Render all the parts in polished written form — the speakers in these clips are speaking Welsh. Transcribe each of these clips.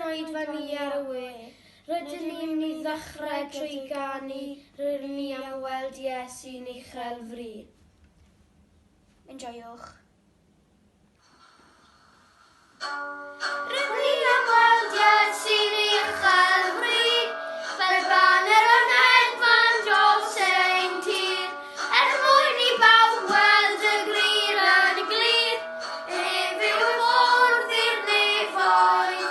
oedfa ni ar y we. Rydyn ni'n mynd i ddechrau trwy ganu, rydyn ni am weld Iesu'n uchel fri. Enjoywch. Rydyn ni am weld Iesu'n uchel fri, fel banner yn hedfan dros ein tir, mwyn i bawb weld y glir yn glir, ef yw ffordd i'r nefoedd.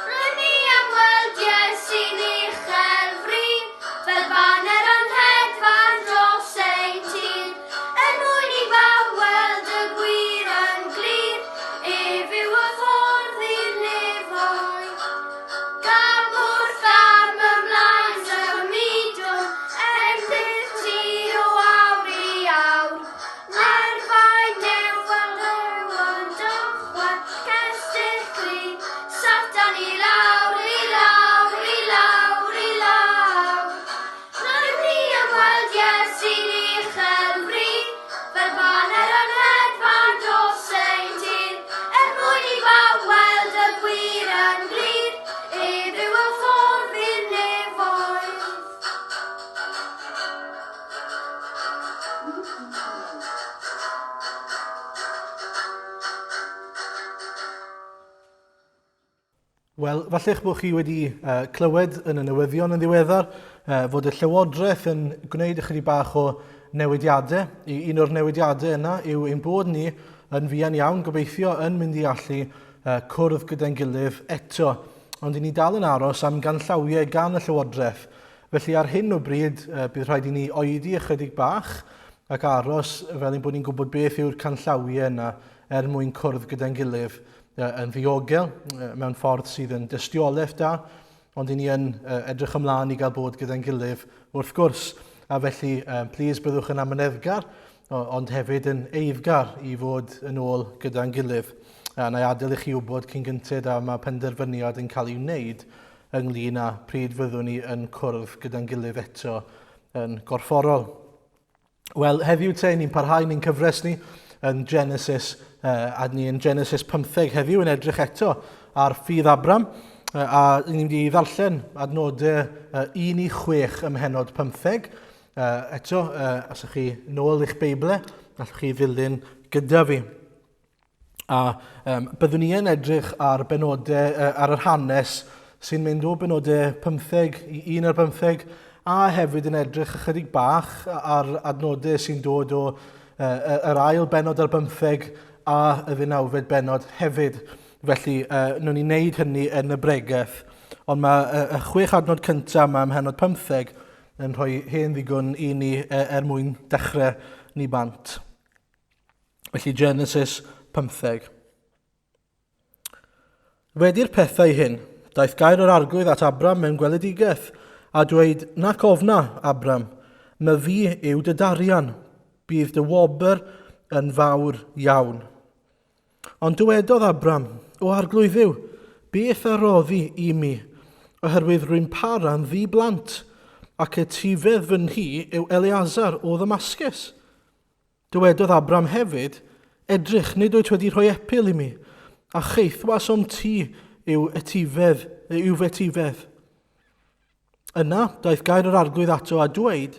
Rydyn ni am weld Iesu'n uchel fri, fel banner yn hedfan dros ein tir, mwyn i bawb weld y gwir yn glir, ef yw y ffordd i'r nefoedd. Gam wrth am ymlaen symudwn, emdydd tir o awr i awr. Nerfau newel yn dychwel, cestyll gri, Satan i lawr, i lawr, i lawr, i lawr. Rydyn ni am weld Iesu'n uchel fri, fel banner yn hedfan dros ein tir, mwyn i bawb weld y gwir yn glir, ef yw y ffordd i'r nefoedd. Wel, falla'ch bod chi wedi clywed yn y newyddion yn ddiweddar fod y Llywodraeth yn gwneud ychydig bach o newidiadau. Un o'r newidiadau yna yw ein bod ni yn fuan iawn, gobeithio yn mynd i allu cwrdd gyda'n gilydd eto. Ond i ni dal yn aros am ganllawiau gan y Llywodraeth. Felly ar hyn o bryd bydd rhaid i ni oedi ychydig bach ac aros fel ein bod ni'n gwybod beth yw'r canllawiau yna mwyn cwrdd gyda'n gilydd yn ddiogel, mewn ffordd sydd yn dystiolaeth da, ond i ni yn edrych ymlaen i gael bod gyda'n gilydd wrth gwrs. A felly, plis byddwch yn amyneddgar, ond hefyd yn eiddgar i fod yn ôl gyda'n gilydd. Na i adael i chi wybod cyn gyntaf a mae penderfyniad yn cael ei wneud ynglyn â pryd fyddwn ni yn cwrdd gyda'n gilydd eto yn gorfforol. Wel, heddiw te, ni'n parhau ni'n cyfres ni yn Genesis, a ni yn Genesis 15 heddiw yn edrych eto ar ffydd Abram, a ni'n mynd i ddarllen adnodau 1 i 6 ym mhenod 15. Eto, os ych chi nôl i'ch Beiblau, allwch chi ddilyn gyda fi. A byddwn ni yn edrych ar benodau, ar yr hanes sy'n mynd o benodau 15 i 1 ar 15, a hefyd yn edrych ychydig bach ar adnodau sy'n dod o yr ail benod ar 15 a y 19 benod hefyd. Felly, nhw'n i wneud hynny yn y bregaeth. Ond mae y 6 adnod cyntaf yma ym mhenod 15 yn rhoi hen ddigon i ni mwyn dechrau ni bant. Felly, Genesis 15. Wedi'r pethau hyn, daeth gair yr arglwydd at Abram mewn gweledigaeth a dweud, nac ofna, Abram, my fi yw dy darian, bydd dy wobr yn fawr iawn. Ond dywedodd Abram, o arglwyddiw, beth aroddi i mi, oherwydd rwy'n para'n ddiblant, ac etifedd fy nhi yw Eleazar o Ddamascus. Dywedodd Abram hefyd, edrych nid wyt wedi rhoi epil i mi, a cheithwas o'n ti yw fy etifedd. Yna, daeth gair yr arglwydd ato a dweud,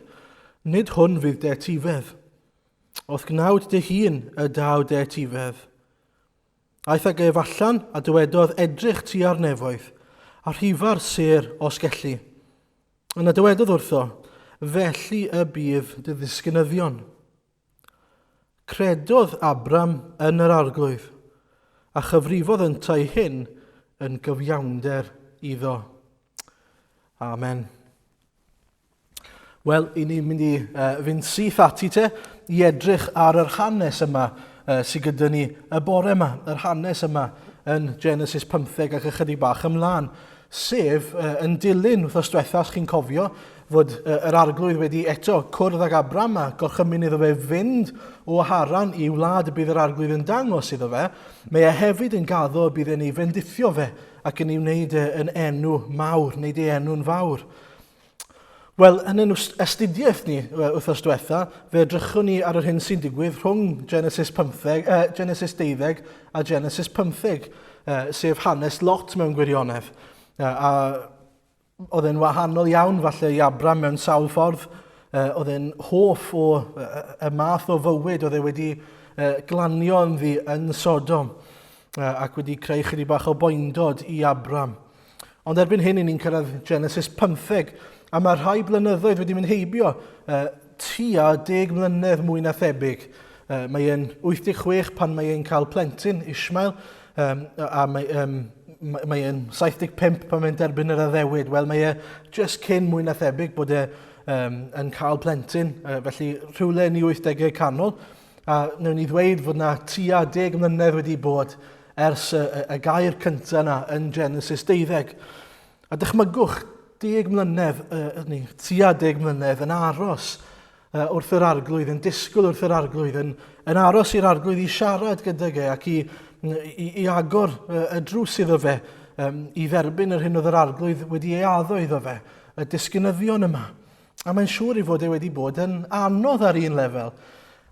nid hwn fydd dy etifedd. Oedd gnawd dy hun y daw dy etifedd. Aeth ag ef allan a dywedodd edrych tu ar nefoedd, a rhifa'r ser os gelli. Yna dywedodd wrtho, felly y bydd dy ddisgynyddion. Credodd Abram yn yr arglwydd, a chyfrifodd yntau hyn yn gyfiawnder iddo. Amen. Wel, i ni'n mynd i fynd syth ati te i edrych ar yr hanes yma sydd gyda ni y bore yma, yr hanes yma yn Genesis 15 ac ychydig bach ymlaen, sef yn dilyn wrthos diwethaf chi'n cofio fod yr arglwydd wedi eto cwrdd ag Abram a gorchymyn iddo fe fynd o Haran i wlad y bydd yr arglwydd yn dangos iddo fe, mae e hefyd yn gaddo bydd e'n ei fendithio fe ac yn ei wneud yn enw mawr, wneud ei enw'n fawr. Wel, yn ein astudiaeth ni wrthos diwethaf, fe edrychwn ni ar yr hyn sy'n digwydd rhwng Genesis 12 a Genesis 15, sef hanes Lot mewn gwirionedd. A oedd e'n wahanol iawn falle i Abram mewn sawl ffordd. Oedd e'n hoff o y math o fywyd oedd e wedi glanio ynddi yn Sodom ac wedi creu chydig bach o boendod i Abram. Ond erbyn hyn ni'n cyrraedd Genesis 15 a mae rhai blynyddoedd wedi mynd heibio tua 10 mlynedd mwy na thebyg. Mae e'n 86 pan mae e'n cael plentyn, Ishmael, a mae e'n 75 pan mae'n derbyn yr addewid. Wel, mae e just cyn mwy na thebyg bod yn cael plentyn, felly rhywle yn ei 80au canol. A wnawn ni ddweud fod yna tua 10 mlynedd wedi bod ers y gair cyntaf yna yn Genesis 12. A dychmygwch 10 mlynedd, tua 10 mlynedd yn aros wrth yr arglwydd, yn disgwyl wrth yr arglwydd, yn aros i'r arglwydd i siarad gyda ge ac i agor y drws iddo fe, i dderbyn yr hyn oedd yr arglwydd wedi ei addo iddo fe, y disgynyddion yma. A mae'n siŵr i fod e wedi bod yn anodd ar un lefel.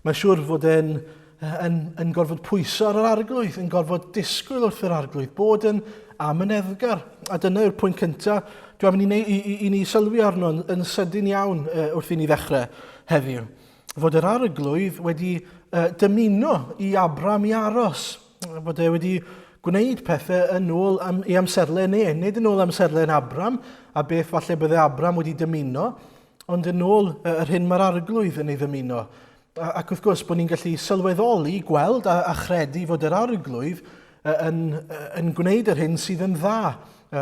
Mae'n siŵr fod e'n gorfod pwyso ar yr arglwydd, yn gorfod disgwyl wrth yr arglwydd, bod yn amyneddgar. A dyna yw'r pwynt cyntaf. Dwi'n mynd i ni sylwi arno yn sydyn iawn wrth i ni ddechrau heddiw. Fod yr arglwydd wedi dymuno i Abram i aros. Fod e wedi gwneud pethau yn ôl i amserlau nid yn ôl amserlau yn Abram, a beth falle bydde Abram wedi dymuno, ond yn ôl yr hyn mae'r arglwydd yn ei ddymuno. Ac wrth gwrs bod ni'n gallu sylweddoli, gweld a chredu fod yr arglwydd yn gwneud yr hyn sydd yn dda.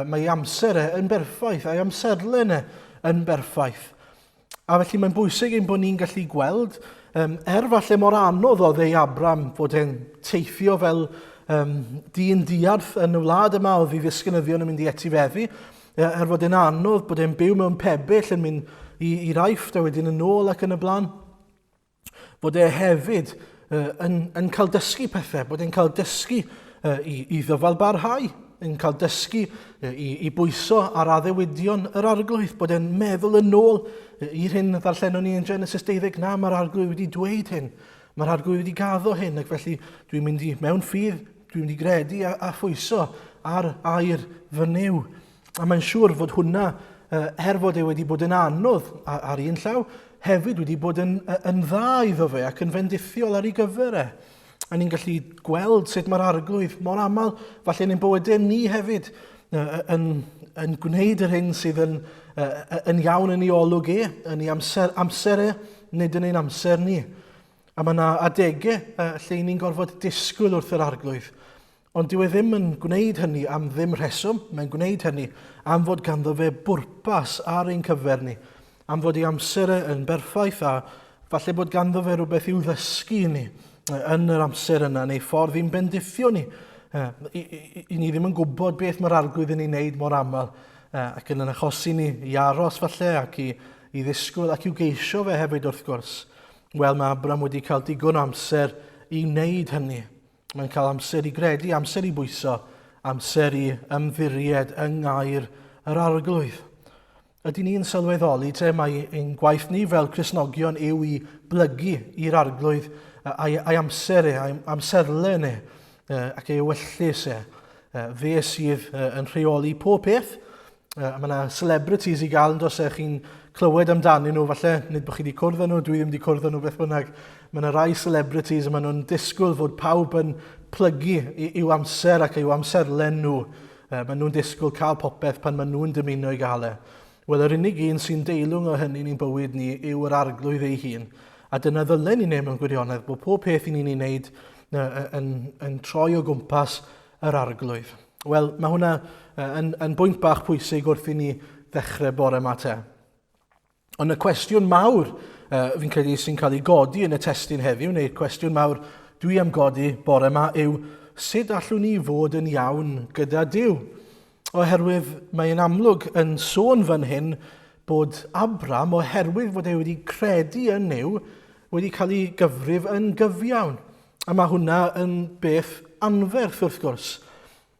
Mae amser yn berffaith, a'i amserlen yn berffaith. A felly mae'n bwysig ein bod ni'n gallu gweld, falle mor anodd oedd ei Abram fod e'n teithio fel dyn diarth yn y wlad yma oedd i ddisgynyddion yn mynd i etifeddu, fod e'n anodd bod e'n byw mewn pebyll yn mynd i'r Aifft a wedyn yn ôl ac yn y blaen. Bod e hefyd yn cael dysgu pethau, bod e'n cael dysgu i ddyfalbarhau, yn cael dysgu i bwyso ar addewidion yr arglwydd, bod e'n meddwl yn ôl i'r hyn ddarllenon ni yn Genesis 12, na mae'r arglwydd wedi dweud hyn, mae'r arglwydd wedi gaddo hyn, ac felly dwi'n mynd i mewn ffydd, dwi'n mynd i gredu a phwyso ar air fy niw. A mae'n siŵr fod hwnna, fod e wedi bod yn anodd ar un llaw, hefyd wedi bod yn dda iddo fe ac yn fendithiol ar ei gyfer e. A ni'n gallu gweld sut mae'r arglwydd mor aml, falle yn ein bywydau ni hefyd, yn gwneud yr hyn sydd yn iawn yn ei olwg yn ei amser nid yn ein amser ni. A mae yna adegau lle ni'n gorfod disgwyl wrth yr arglwydd. Ond dyw e ddim yn gwneud hynny am ddim rheswm, mae'n gwneud hynny am fod ganddo fe bwrpas ar ein cyfer ni, am fod ei amser yn berffaith a falle bod ganddo fe rhywbeth i'w ddysgu ni yn yr amser yna, neu ffordd i'n bendithio ni. I ni ddim yn gwybod beth mae'r arglwydd yn ei wneud mor aml, ac yn achosi ni i aros falle ac i ddisgwyl ac i'w geisio fe hefyd wrth gwrs. Wel, mae Abram wedi cael digon amser i wneud hynny. Mae'n cael amser i gredu, amser i bwyso, amser i ymddiried yng ngair yr arglwydd. Ydy ni'n sylweddoli mae ein gwaith ni fel Cristnogion yw i blygu i'r arglwydd a'i amser a'i amserlen ac ei ewyllus fe sydd yn rheoli pob peth. Mae yna celebrities i gael yn dos chi'n clywed amdanyn nhw, falle nid bod chi wedi cwrdd â nhw, dwi ddim wedi cwrdd â nhw beth bynnag. Mae yna rai celebrities a maen nhw'n disgwyl fod pawb yn plygu i'w amser ac i'w amserlen nhw. Maen nhw'n disgwyl cael popeth pan maen nhw'n dymuno i gael e. Wel, yr unig un sy'n deilwng o hynny ni'n bywyd ni yw yr arglwydd ei hun. A dyna ddylen ni'n ei mewn gwirionedd bod pob peth i ni'n ei wneud yn troi o gwmpas yr arglwydd. Wel, mae hwnna yn bwynt bach pwysig wrth i ni ddechrau bore yma te. Ond y cwestiwn mawr fi'n credu sy'n cael ei godi yn y testun heddiw, neu cwestiwn mawr dwi am godi bore yma yw sut allwn ni fod yn iawn gyda Duw? Oherwydd mae'n amlwg yn sôn fan hyn bod Abram, oherwydd fod e wedi credu yn Duw, wedi cael ei gyfrif yn gyfiawn. A mae hwnna yn beth anferth wrth gwrs.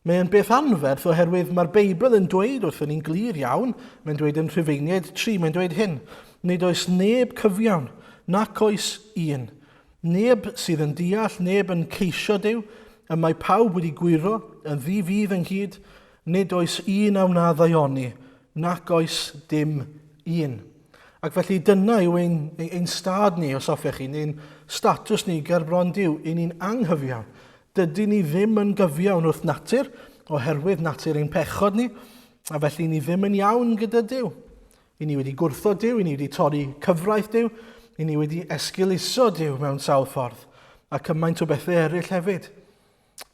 Mae'n beth anferth oherwydd mae'r Beibl yn dweud wrthyn ni'n glir iawn, mae'n dweud yn Rhufeiniaid 3, mae'n dweud hyn, nid oes neb cyfiawn, nac oes un. Neb sydd yn deall, neb yn ceisio Duw, a mae pawb wedi gwiro, yn ddi-fydd ynghyd, Nid oes un a wna ddaioni, nac oes dim un. Ac felly dyna yw ein stad ni, os hoffech chi, neu'n statws ni ger bron Duw, i ni'n anghyfiawn. Dydy ni ddim yn gyfiawn wrth natur, oherwydd natur ein pechod ni, a felly ni ddim yn iawn gyda Duw. I ni wedi gwrthod Duw, i ni wedi torri cyfraith Duw, i ni wedi esgiluso Duw mewn sawl ffordd, a cymaint o bethau eraill hefyd.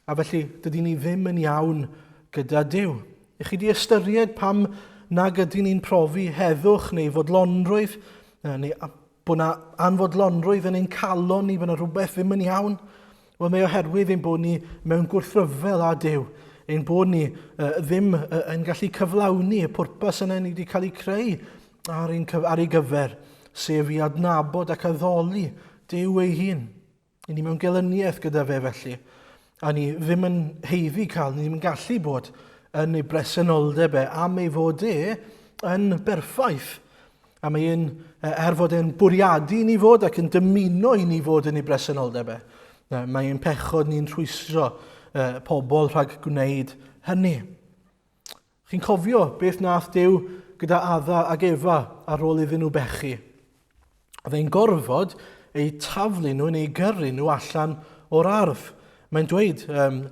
A felly, dydy ni ddim yn iawn gyda Duw. I chi di ystyried pam nag ydyn ni'n profi heddwch neu fodlonrwydd, neu bod yna anfodlonrwydd yn ein calon ni, bod yna rhywbeth ddim yn iawn? Wel, mae oherwydd ein bod ni mewn gwrthryfel â Duw, ein bod ni ddim yn gallu cyflawni y pwrpas yna ni wedi cael ei creu ar ei gyfer, sef i adnabod ac addoli Duw ei hun. I ni mewn gelyniaeth gyda fe felly, a ni ddim yn heiddi cael, ni ddim yn gallu bod yn ei bresenoldeb am ei fod yn berffaith. A mae e'n, fod e'n bwriadu ni fod ac yn dymuno i ni fod yn ei bresenoldeb. Mae e'n pechod ni'n rhwystro pobl rhag gwneud hynny. Chi'n cofio beth nath Duw gyda Adda ac Efa ar ôl iddyn nhw bechu. Oedd e'n gorfod eu taflu nhw neu gyrru nhw allan o'r ardd. Mae'n dweud,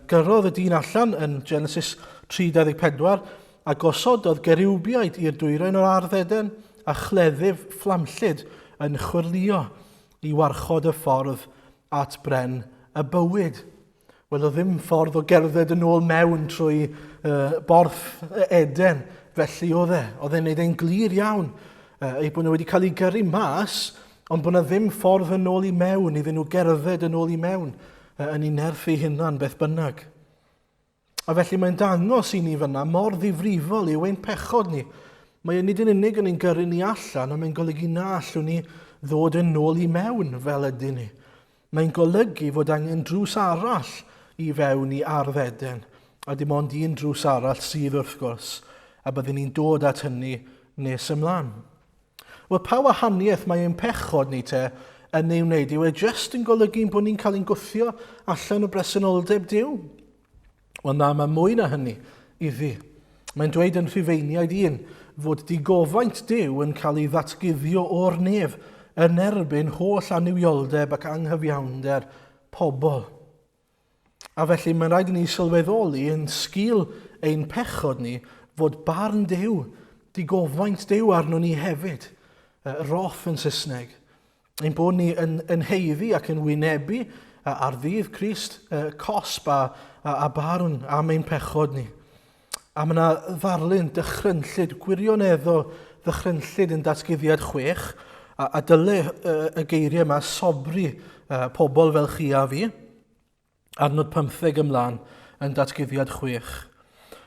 gyrrodd y dyn allan yn Genesis 3:24 a gosododd geriwbiaid i'r dwyrain o'r ardd Eden a chleddyf fflamllyd yn chwyrlio i warchod y ffordd at bren y bywyd. Wel, o ddim ffordd o gerdded yn ôl mewn trwy borth Eden, felly oedd e'n neud e'n glir iawn ei bod nhw wedi cael ei gyrru mas, ond bod yna ddim ffordd yn ôl i mewn iddyn nhw gerdded yn ôl i mewn yn ei nerth ei hunan beth bynnag. A felly mae'n dangos i ni fyna mor ddifrifol yw ein pechod ni. Mae nid yn unig yn ein gyrru ni allan, ond mae'n golygu na allwn ni ddod yn ôl i mewn fel ydyn ni. Mae'n golygu fod angen drws arall i fewn i ardd Eden, a dim ond un drws arall sydd wrth gwrs, a byddwn ni'n dod at hynny nes ymlaen. Wel, pa wahaniaeth mae ein pechod ni yn ei wneud? Yw e jyst yn golygu bod ni'n cael ein gwthio allan o bresenoldeb Duw? Wel na, mae mwy na hynny iddi. Mae'n dweud yn Rhufeiniaid 1 fod digofaint Duw yn cael ei ddatguddio o'r nef yn erbyn holl anifioldeb ac anghyfiawnder pobl. A felly mae'n rhaid i ni sylweddoli yn sgil ein pechod ni fod barn Duw, digofaint Duw arno ni hefyd, roth yn Saesneg. Ein bod ni yn heiddi ac yn wynebu ar ddydd Crist, cosb a barn am ein pechod ni. A mae yna ddarlun dychrynllyd, gwirioneddol ddychrynllyd yn datguddiad 6, a dyle y geiriau yma sobri pobl fel chi a fi, adnod 15 ymlaen yn datguddiad 6.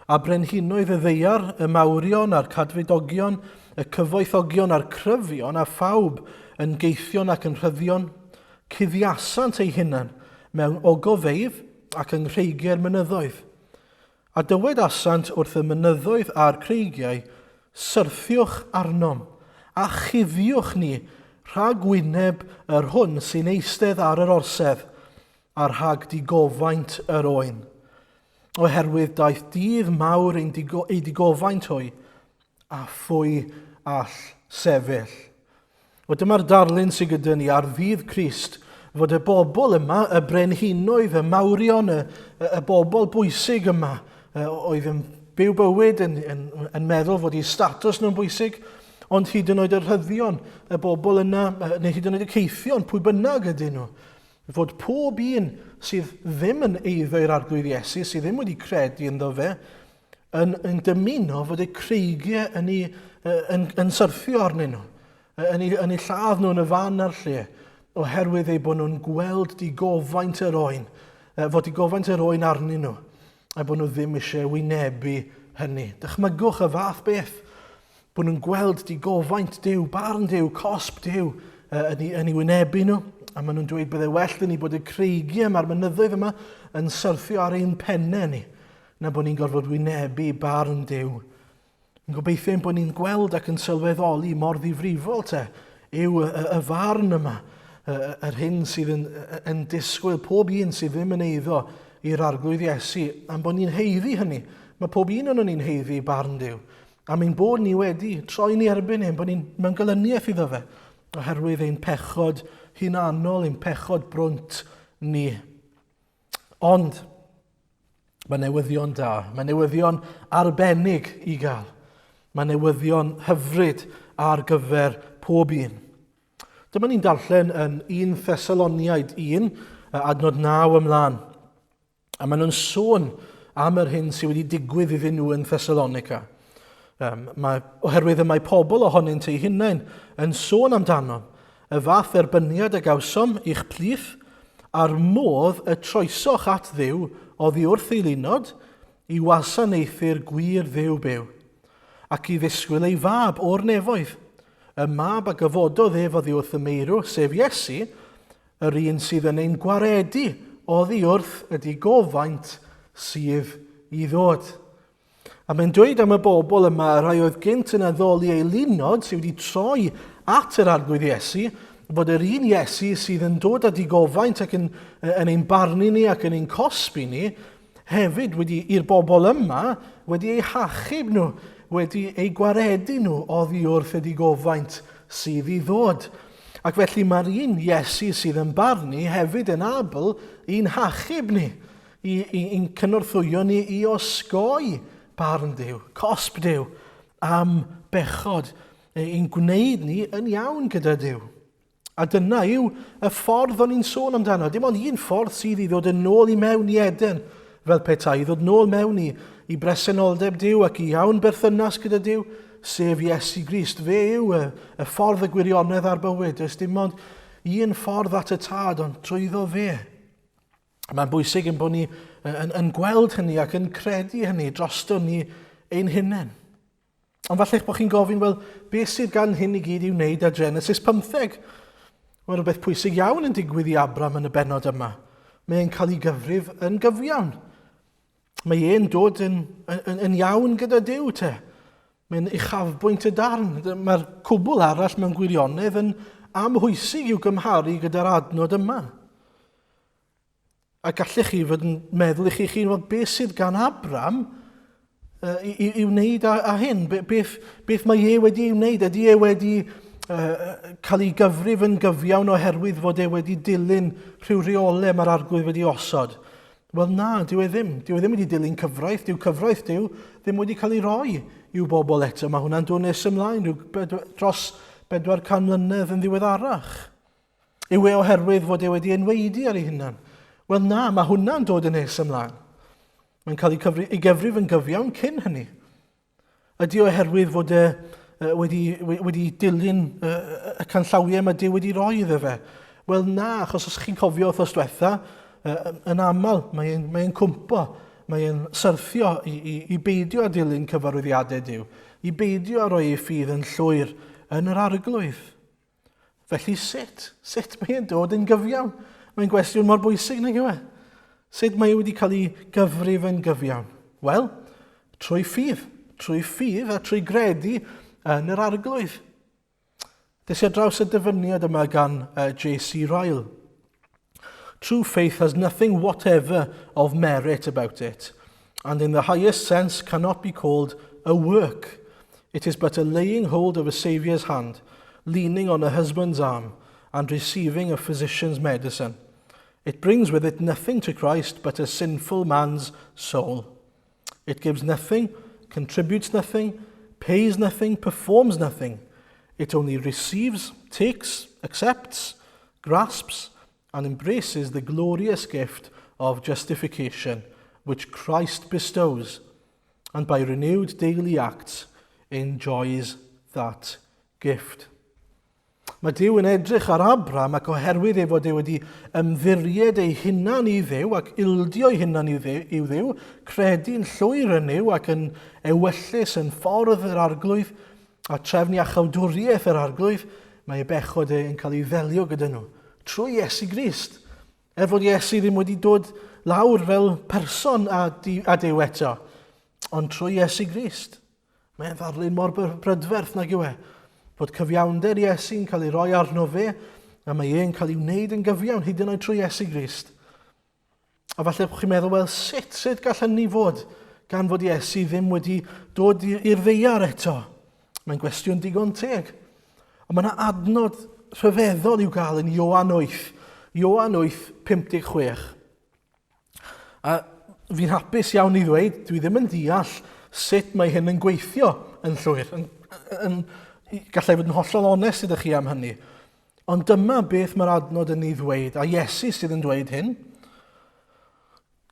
A brenhinoedd y ddeiar, y mawrion a'r cadfridogion, y cyfoethogion a'r cryfion, a phawb yn geithion ac yn rhyddion, cuddiasant ei hunan mewn ogofeydd ac yn rheigiau'r mynyddoedd. A dywed asant wrth y mynyddoedd a'r creigiau, syrthiwch arnom, a chuddiwch ni rhag wyneb yr hwn sy'n eistedd ar yr orsedd, a rhag digofaint yr oen. Oherwydd daeth dydd mawr ei digofaint hwy, a phwy all sefyll. O dyma'r darlun sydd gyda ni ar ddydd Crist, fod y bobl yma, y brenhinoedd, y mawrion, y bobl bwysig yma, oedd yn byw bywyd yn meddwl fod eu statws nhw'n bwysig, ond hyd yn oed y rhyddion, y bobl yna, neu hyd yn oed y ceithion, pwy bynnag ydyn nhw. Fod pob un sydd ddim yn eiddo i'r arglwydd Iesu, sydd ddim wedi credu ynddo fe, yn dymuno fod eu creigiau yn syrthio arnyn nhw, yn eu lladd nhw yn y fan ar lle, oherwydd ei bod nhw'n gweld digofaint yr oen, fod digofaint yr oen arnyn nhw, a bod nhw ddim eisiau wynebu hynny. Dychmygwch y fath beth, bod nhw'n gweld digofaint Duw, barn Duw, cosb Duw yn ei wynebu nhw, a maen nhw'n dweud byddai well dyn ni bod y creigiau mae'r mynyddoedd yma yn syrthio ar ein pennau ni, na bod ni'n gorfod wynebu barn Duw. Yn gobeithio bod ni'n gweld ac yn sylweddoli mor ddifrifol yw y farn yma, yr hyn sydd yn disgwyl pob un sydd ddim yn eiddo i'r arglwydd Iesu, am bod ni'n heiddi hynny Mae pob un o'n ni'n heiddi barn Duw. A mae'n bod ni wedi troi ni erbyn hyn, bod ni'n mewn golyniaeth iddo fe. Oherwydd ein pechod hunanol, ein pechod brwnt ni. Ond, mae newyddion da. Mae newyddion arbennig i gael. Mae newyddion hyfryd ar gyfer pob un. Dyma ni'n darllen yn 1 Thessaloniaid 1, adnod 9 ymlaen. A maen nhw'n sôn am yr hyn sydd wedi digwydd iddyn nhw yn Thessalonica. Oherwydd y mae pobl ohonynt eu hunain yn sôn amdano y fath erbyniad y gawsom i'ch plith a'r modd y troesoch at Dduw oddi wrth ei lunod i wasanaethu'r gwir Dduw byw, ac i ddisgwyl ei fab o'r nefoedd, y mab a gyfododd ef oddi wrth y meirw, sef Iesu, yr un sydd yn ein gwaredu oddi wrth ydi gofaint sydd i ddod. A mae'n dweud am y bobl yma, rai oedd gynt yn addoli ei lunod sydd wedi troi at yr arglwydd Iesu, bod yr un Iesu sydd yn dod â digofaint ac yn ein barnu ni ac yn ein cosbi ni, hefyd i'r bobl yma wedi eu hachub nhw, wedi eu gwaredu nhw oddi wrth y digofaint sydd i ddod. Ac felly mae'r un Iesu sydd yn barnu hefyd yn abl i'n hachub ni, i'n cynorthwyo ni i osgoi barn Duw, cosb Duw, am bechod, i'n gwneud ni yn iawn gyda Duw. A dyna yw y ffordd o'n i'n sôn amdano. Dim ond un ffordd sydd i ddod yn ôl i mewn i Eden, fel petai, i ddod nôl mewn i bresenoldeb Duw ac i iawn berthynas gyda Duw, sef Iesu Grist. Fe yw y ffordd y gwirionedd ar bywyd. Does dim ond un ffordd at y tad, ond trwyddo fe. Mae'n bwysig yn bod ni yn gweld hynny ac yn credu hynny drosto ni ein hunain. Ond falla'ch bod chi'n gofyn, wel, beth sydd gan hyn i gyd i'w wneud â Genesis 15? Mae rhywbeth pwysig iawn yn digwydd i Abram yn y benod yma. Mae'n cael ei gyfrif yn gyfiawn. Mae e'n dod yn iawn gyda Duw te. Mae'n uchafbwynt y darn. Mae'r cwbl arall mewn gwirionedd yn amhwysig i'w gymharu gyda'r adnod yma. A gallech chi fod yn meddwl i chi'n fod beth sydd gan Abram i wneud â hyn. Beth mae e wedi ei wneud? Ydy e wedi cael ei gyfrif yn gyfiawn oherwydd fod e wedi dilyn rhyw reole mae'r arglwydd wedi osod? Wel na, dyw e ddim. Dyw e ddim wedi dilyn cyfraith. Dyw cyfraith Duw ddim wedi cael ei roi i'w bobl eto. Mae hwnna'n dod nes ymlaen dros 400 mlynedd yn ddiweddarach. Yw e oherwydd fod e wedi enweidi ar ei hunan? Wel na, mae hwnna'n dod yn nes ymlaen. Mae'n cael ei gyfrif yn gyfiawn cyn hynny. Ydy oherwydd fod e wedi dilyn y canllawiau mae Duw wedi roi iddo fe? Wel na, achos os chi'n cofio wrthos diwetha, yn aml mae'n cwmpo, mae'n syrthio i beidio a dilyn cyfarwyddiadau Duw, i beidio a roi ei ffydd yn llwyr yn yr arglwydd. Felly sut mae'n dod yn gyfiawn? Mae'n gwestiwn mor bwysig nag yw e? Sut mae wedi cael ei gyfrif yn gyfiawn? Wel, trwy ffydd a trwy gredu yn yr arglwydd. Des i draws y dyfyniad yma gan J.C. Ryle. True faith has nothing whatever of merit about it, and in the highest sense cannot be called a work. It is but a laying hold of a Saviour's hand, leaning on a husband's arm, and receiving a physician's medicine. It brings with it nothing to Christ but a sinful man's soul. It gives nothing, contributes nothing, pays nothing, performs nothing. It only receives, takes, accepts, grasps, and embraces the glorious gift of justification which Christ bestows, and by renewed daily acts enjoys that gift. Mae Duw yn edrych ar Abram ac oherwydd fod e wedi ymddiried ei hunan i Dduw ac ildio ei hunan i Dduw, credu'n llwyr yn Dduw ac yn ewyllus yn ffordd yr arglwydd a trefnu a chawdwriaeth yr arglwydd, mae ei bechod yn cael ei ddelio gyda nhw trwy Iesu Grist. Fod Iesu ddim wedi dod lawr fel person a Duw eto, ond trwy Iesu Grist. Mae'n ddarlun mor brydferth nag yw e. Bod cyfiawnder Iesu'n cael ei roi arno fe, a mae e'n cael ei wneud yn gyfiawn hyd yn oed trwy Iesu Grist. A falle bod chi'n meddwl, wel, sut gallen ni fod gan fod Iesu ddim wedi dod i'r ddeiar eto. Mae'n gwestiwn digon teg. Ond mae yna adnod rhyfeddol i'w gael yn Ioan 8. Ioan 8, 56. A fi'n hapus iawn i ddweud, dwi ddim yn deall sut mae hyn yn gweithio yn llwyr. Gallai fod yn hollol onest ydych chi am hynny. Ond dyma beth mae'r adnod yn ei ddweud, a Iesu sydd yn dweud hyn.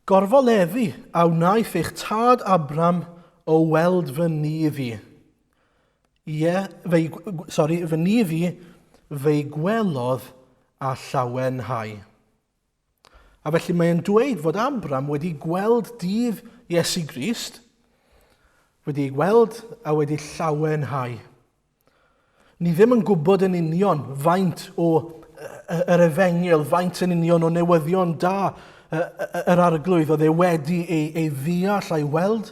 Gorfoleddu a wnaeth eich tad Abram o weld fy nydd i. Fy nydd i fe'i gwelodd a llawenhau. A felly mae'n dweud fod Abram wedi gweld dydd Iesu Grist, wedi gweld a wedi llawenhau. Ni ddim yn gwybod yn union faint o yr efengil, faint yn union o newyddion da yr arglwydd oedd e wedi ei ddeall a'i weld,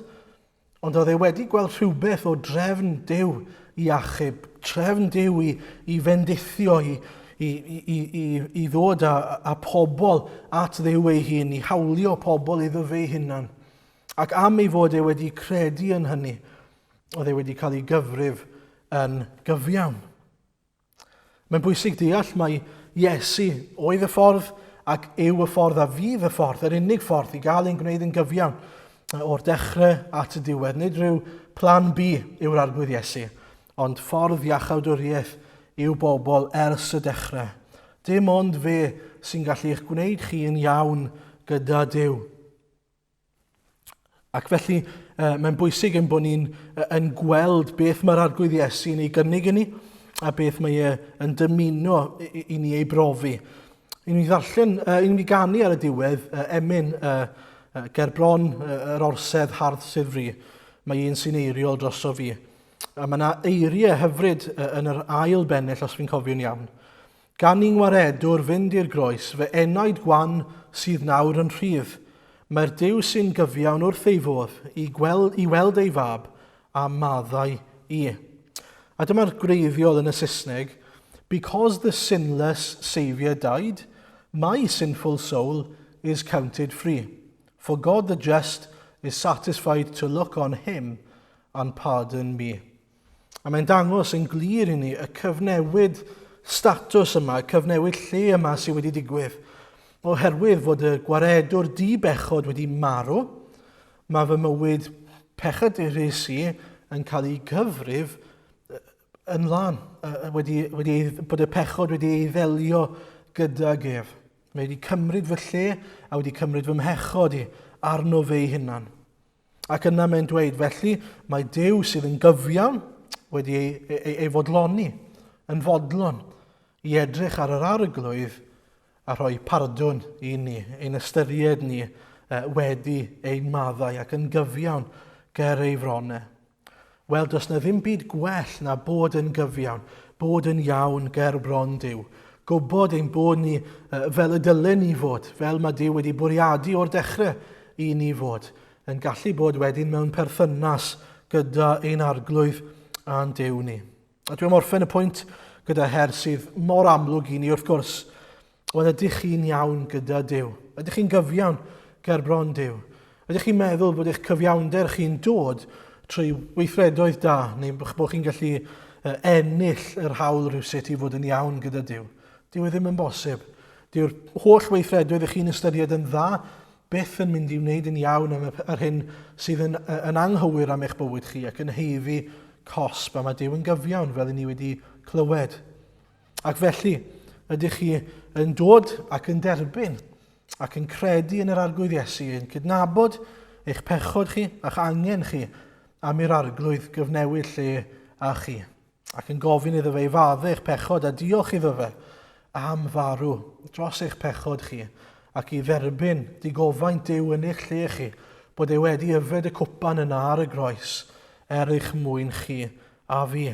ond oedd e wedi gweld rhywbeth o drefn Duw i achub, trefn Duw i fendithio, i ddod â pobl at Dduw ei hun, i hawlio pobl iddo fe hunan. Ac am ei fod e wedi credu yn hynny, oedd e wedi cael ei gyfrif yn gyfiawn. Mae'n bwysig deall mai Iesu oedd y ffordd ac yw y ffordd a fydd y ffordd, yr unig ffordd i gael ein gwneud yn gyfiawn o'r dechrau at y diwedd. Nid rhyw plan B yw'r arglwydd Iesu, ond ffordd iachawdwriaeth yw bobl ers y dechrau. Dim ond fe sy'n gallu eich gwneud chi yn iawn gyda Duw. Ac felly, mae'n bwysig yn bod ni'n gweld beth mae'r arglwydd Iesu yn ei gynnig i ni, a beth mae yn dymuno i ni ei brofi. I ni ganu ar y diwedd emyn ger bron yr orsedd hardd sydd fri. Mae un sy'n eiriol droso fi. A mae yna eiriau hyfryd yn yr ail bennell, os fi'n cofio'n iawn. Gan i'n waredwr fynd i'r groes, fe enaid gwan sydd nawr yn rhydd. Mae'r Duw sy'n gyfiawn wrth ei fodd i weld ei fab a maddau i. A dyma'r gwreiddiol yn y Saesneg. Because the sinless Saviour died, my sinful soul is counted free. For God the just is satisfied to look on him and pardon me. A mae'n dangos yn glir i ni y cyfnewid statws yma, y cyfnewid lle yma sydd wedi digwydd. Oherwydd fod y gwaredwr di-bechod wedi marw, mae fy mywyd pechadurus i yn cael ei gyfrif yn lan. Bod y pechod wedi ei ddelio gyda gef. Mae wedi cymryd fy lle a wedi cymryd fy mhechod i arno fe ei hunan. Ac yna mae'n dweud, felly mae Duw sydd yn gyfiawn wedi ei fodloni, yn fodlon, i edrych ar yr arglwydd a rhoi pardwn i ni, ein ystyried ni wedi ein maddau ac yn gyfiawn ger ei fronau. Wel, does na ddim byd gwell na bod yn gyfiawn, bod yn iawn ger bron Duw. Gwybod ein bod ni fel y dylen ni fod, fel mae Duw wedi bwriadu o'r dechrau i ni fod, yn gallu bod wedyn mewn perthynas gyda ein arglwydd a'n Duw ni. A dwi'n orffen y pwynt gyda her sydd mor amlwg i ni wrth gwrs. Wel, ydych chi'n iawn gyda Duw? Ydych chi'n gyfiawn ger bron Duw? Ydych chi'n meddwl bod eich cyfiawnder chi'n dod trwy weithredoedd da, neu bod chi'n gallu ennill yr hawl rhywsut i fod yn iawn gyda Duw? Dyw e ddim yn bosib. Dyw'r holl weithredoedd ych chi'n ystyried yn dda, beth yn mynd i wneud yn iawn ar hyn sydd yn anghywir am eich bywyd chi ac yn heiddi cosb, a mae Duw yn gyfiawn fel i ni wedi clywed. Ac felly, ydych chi yn dod ac yn derbyn ac yn credu yn yr arglwydd Iesu, yn cydnabod eich pechod chi a'ch angen chi am i'r arglwydd gyfnewid lle a chi, ac yn gofyn iddo fe i faddu eich pechod a diolch iddo fe am farw dros eich pechod chi, ac i dderbyn digofaint Duw yn eich lle chi, bod e wedi yfed y cwpan yna ar y groes eich mwyn chi a fi.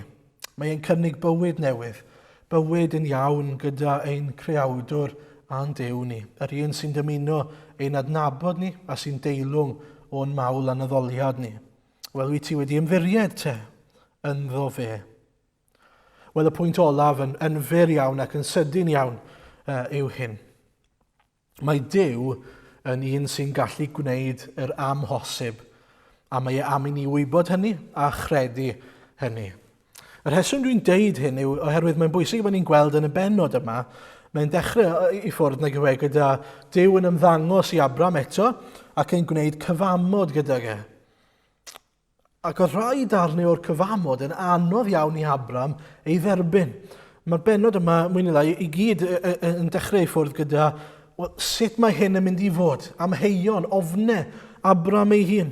Mae e'n cynnig bywyd newydd, bywyd yn iawn gyda ein creawdwr a'n Duw ni, yr un sy'n dymuno ein adnabod ni a sy'n deilwng o'n mawl anaddoliad ni. Wel, wyt ti wedi ymddiried te ynddo fe. Wel, y pwynt olaf yn fyr iawn ac yn sydyn iawn yw hyn. Mae Duw yn un sy'n gallu gwneud yr amhosib. A mae am i ni wybod hynny a chredu hynny. Yr rheswm dwi'n deud hyn yw oherwydd mae'n bwysig bod ni'n gweld yn y bennod yma, mae'n dechrau i ffwrdd nag yw gyda Duw yn ymddangos i Abram eto ac yn gwneud cyfamod gyda ge. Ac oedd rhai darnau o'r cyfamod yn anodd iawn i Abram ei dderbyn. Mae'r bennod yma, mwy neu lai, i gyd yn dechrau i ffwrdd gyda sut mae hyn yn mynd i fod, amheuon, ofnau Abram ei hun.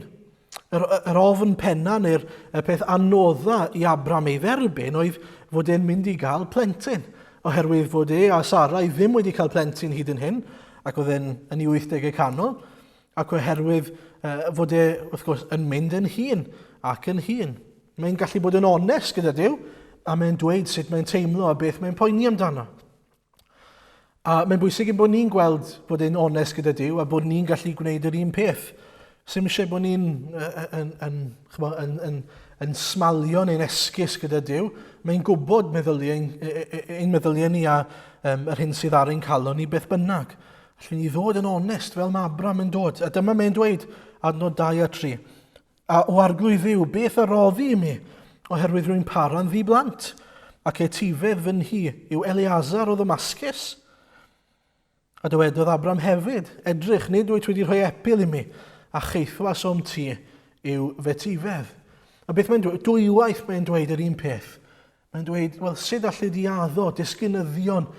Yr ofn penna neu'r peth anodda i Abram ei dderbyn oedd fod e'n mynd i gael plentyn. Oherwydd fod a Sarai ddim wedi cael plentyn hyd yn hyn, ac oedd e'n yn ei 80au canol, ac oherwydd fod wrth gwrs, yn mynd yn hun ac yn hun. Mae'n gallu bod yn onest gyda Duw, a mae'n dweud sut mae'n teimlo a beth mae'n poeni amdano. A mae'n bwysig bod ni'n gweld bod e'n onest gyda Duw a bod ni'n gallu gwneud yr un peth. Sym eisiau bod ni'n yn smalio neu'n esgus gyda Duw. Mae'n gwybod ein meddyliau ni a yr hyn sydd ar ein calon ni beth bynnag. Allwn ni ddod yn onest fel mae Abram yn dod. A dyma mae'n dweud adnod 2 a 3. A o arglwydd Dduw, beth aroddi i mi oherwydd rwy'n para'n ddiblant ac etifedd fy nhi yw Eleazar o Ddamascus. A dywedodd Abram hefyd, edrych nid wyt wedi rhoi epil i mi a cheithwas o'm ti yw fetifedd. A beth mae'n dweud? Dwywaith mae'n dweud yr un peth. Mae'n dweud, wel, sut allai di addo disgynyddion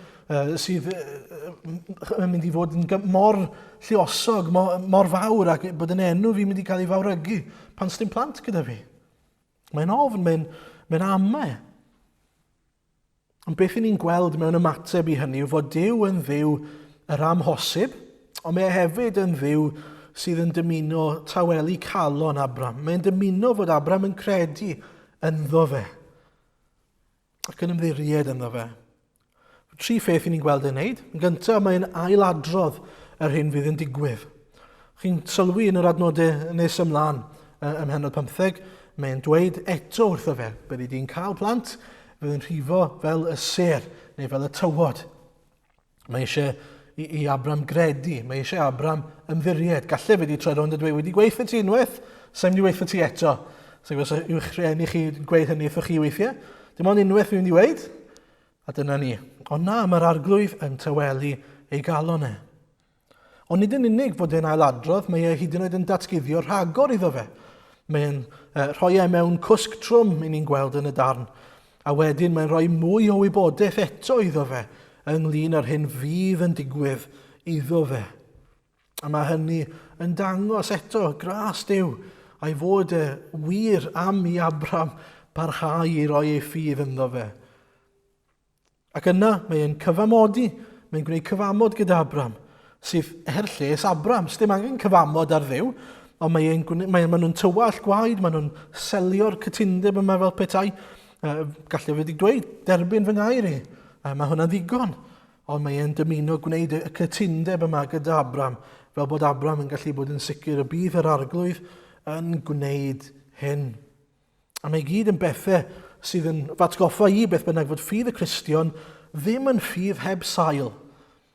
sydd yn mynd i fod yn mor lluosog, mor fawr ac bod yn enw fi'n mynd i cael ei fawrygu pan s'dim plant gyda fi. Mae'n ofn, mae'n amau. Ond beth i ni'n gweld mewn ymateb i hynny yw fod Duw yn dduw yr amhosib, ond mae hefyd yn dduw sydd yn dymuno tawelu calon Abram. Mae'n dymuno fod Abram yn credu ynddo fe ac yn ymddiried ynddo fe. 3 pheth i ni'n gweld yn wneud. Yn gyntaf, mae'n ailadrodd yr hyn fydd yn digwydd. Chi'n sylwi yn yr adnodau nes ymlaen ym Mhenod 15, mae'n dweud eto wrtho fe, bydd di'n cael plant, fydd yn rhifo fel y ser neu fel y tywod. Mae eisiau i Abram gredu, mae eisiau Abram ymddiried. Gallai fe di troi rownd a dweud, wedi gweithio ti unwaith, sa'n wedi weithio ti eto. Sa'n gwybod yw'ch rhieni chi gweud hynny wrthoch chi weithiau? Dim ond unwaith fi'n wedi weid, a dyna ni. Ond na, mae'r arglwydd yn tawelu ei galon e. Ond nid yn unig fod e'n ailadrodd, mae e hyd yn oed yn datguddio rhagor iddo fe. Mae'n rhoi e mewn cwsg trwm i ni'n gweld yn y darn. A wedyn mae'n rhoi mwy o wybodaeth eto iddo fe ynglyn â'r hyn fydd yn digwydd iddo fe. A mae hynny yn dangos eto gras Duw a'i fod e wir am i Abram parhau i roi ei ffydd ynddo fe. Ac yna mae'n cyfamodi, mae'n gwneud cyfamod gyda Abram, sydd lles Abram. Sdim angen cyfamod ar Dduw, ond maen nhw'n tywall gwaed, maen nhw'n selio'r cytundeb yma fel petai. Gallai wedi dweud, derbyn fy ngair i. Mae hwnna'n ddigon, ond mae'n dymuno gwneud y cytundeb yma gyda Abram, fel bod Abram yn gallu bod yn sicr y bydd yr arglwydd yn gwneud hyn. A mae gyd yn bethau sydd yn fatgoffa i beth bynnag fod ffydd y Cristion ddim yn ffydd heb sail.